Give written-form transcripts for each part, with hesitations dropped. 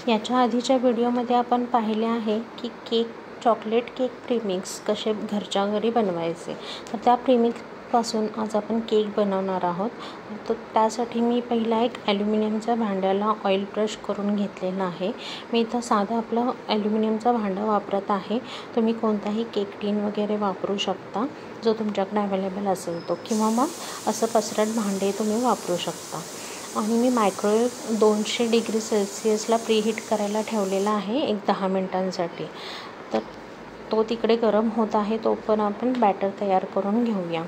याच्या आधीच्या व्हिडिओमध्ये आपण पाहिले आहे की चॉकलेट केक प्रीमिक्स कसे घरच्या घरी बनवायचे। तर त्या प्रीमिक्सपासून आज आपण केक बनवणार आहोत। तर त्यासाठी मी पहिला एक ॲल्युमिनियमच्या भांड्याला ऑइल ब्रश करून घेतलेला आहे। मी इथं साधा आपलं ॲल्युमिनियमचा भांडं वापरत आहे। तुम्ही कोणताही केक टिन वगैरे वापरू शकता जो तुमच्याकडे अवेलेबल असेल तो, किंवा मग असं पसरट भांडे तुम्ही वापरू शकता। आणि मी मायक्रोवेव्ह 200 डिग्री सेल्सिअसला प्रीहीट करायला ठेवलेला आहे एक 10 मिनिटांसाठी। तर तो तिकडे गरम होत आहे, तो पण आपण बॅटर तयार करून घेऊया।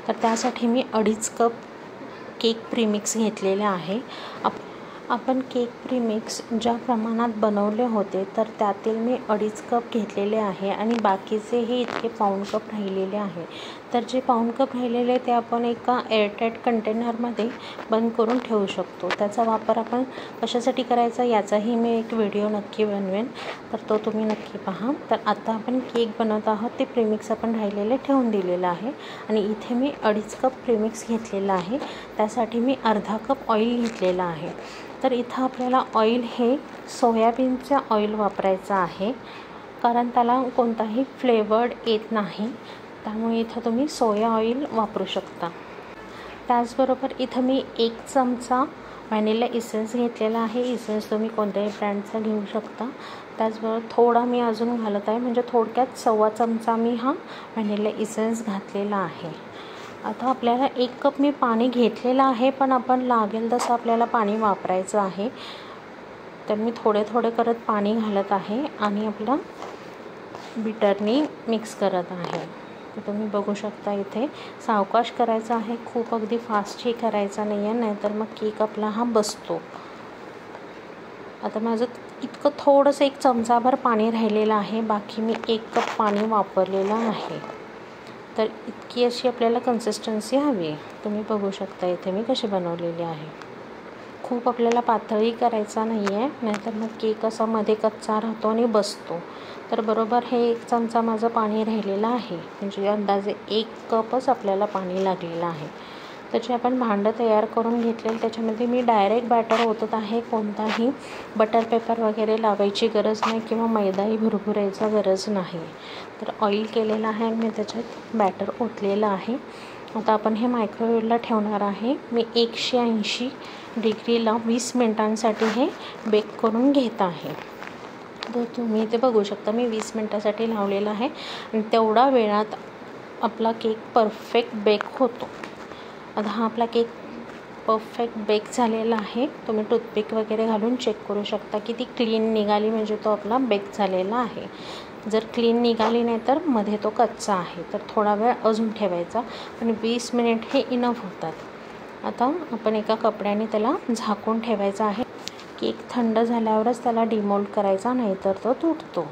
तर त्यासाठी मी 2.5 कप केक प्रीमिक्स घेतलेले आहे। आपण केक प्रीमिक्स ज्या प्रमाणात बनवले होते तर त्यातील मी 2.5 कप घेतलेले आहे आणि बाकीचे हे इतके पाऊण कप राहिलेले आहे। तर जे पाऊण कप राहिलेले ते आपण एका एअरटाईट कंटेनरमध्ये बंद करून ठेवू शकतो। त्याचा वापर आपण कशासाठी करायचा याचाही मी एक व्हिडिओ नक्की बनवेन, तर तो तुम्ही नक्की पहा। तर आता आपण केक बनवत आहोत, ते प्रीमिक्स आपण राहिलेले ठेवून दिलेलं आहे आणि इथे मी 2.5 कप प्रीमिक्स घेतलेला आहे। त्यासाठी मी अर्धा कप ऑइल घेतलेला आहे। तर इथं आपल्याला ऑइल हे सोयाबीनचं ऑइल वापरायचं आहे, कारण त्याला कोणताही फ्लेवर्ड येत नाही, त्यामुळे इथं तुम्ही सोया ऑइल वापरू शकता। त्याचबरोबर इथं मी 1 चमचा व्हॅनिला इसेन्स घेतलेला आहे। इसेन्स तुम्ही कोणत्याही ब्रँडचा घेऊ शकता। त्याचबरोबर थोडा मी अजून घालत आहे, म्हणजे थोडक्यात 1.25 चमचा मी हा व्हॅनिला इसेन्स घातलेला आहे। आता आपल्याला 1 कप मी पाणी घेतलेलं आहे, पण आपण लागेल तसं आपल्याला पाणी वापरायचं आहे। तर मी थोडे थोडे करत पाणी घालत आहे आणि आपलं बीटरनी मिक्स करत आहे। तर तुम्ही बघू शकता इथे सावकाश करायचं आहे, खूप अगदी फास्टही करायचा नाही आहे, नाहीतर मग केक आपला हा बसतो। आता माझं इतकं थोडंसं 1 चमचाभर पाणी राहिलेलं आहे, बाकी मी 1 कप पाणी वापरलेलं आहे। तर इतकी अशी आपल्याला कन्सिस्टन्सी हवी आहे। तुम्ही बघू शकता इथे मी कशी बनवलेली आहे। खूप आपल्याला पातळही करायचा नाही आहे, नाहीतर मग केक असा मध्ये कच्चा राहतो आणि बसतो। तर बरोबर हे 1 चमचा माझं पाणी राहिलेलं आहे, म्हणजे अंदाजे 1 कपच आपल्याला पाणी लागलेलं आहे। त्याचे आपण भांडं तयार करून घेतलेलं, त्याच्यामध्ये मी डायरेक्ट बॅटर ओतत आहे। कोणताही बटर पेपर वगैरे लावायची गरज नाही किंवा मैदाही भुरभुरायचा गरज नाही। तर ऑइल केलेलं आहे, मी त्याच्यात बॅटर ओतलेलं आहे। आता आपण हे मायक्रोवेव्हला ठेवणार आहे। मी 180 डिग्रीला 20 मिनिटांसाठी हे बेक करून घेत आहे। तर तुम्ही ते बघू शकता, मी 20 मिनिटासाठी लावलेलं आहे आणि तेवढा वेळात आपला केक परफेक्ट बेक होतो। आता हा आपला केक परफेक्ट बेक झालेला आहे। तुम्ही टूथपिक वगैरे घालून चेक करू शकता की ती क्लीन निघाली, म्हणजे तो आपला बेक झालेला आहे। जर क्लीन निघाली नाही तर मध्ये तो कच्चा आहे, तर थोडा वेळ अजून ठेवायचा, पण 20 मिनिट हे इनफ होतात। आता आपण एका कपड्याने त्याला झाकून ठेवायचा आहे। केक थंड झाल्यावरच त्याला डिमोल्ड करायचा, नाहीतर तो तुटतो।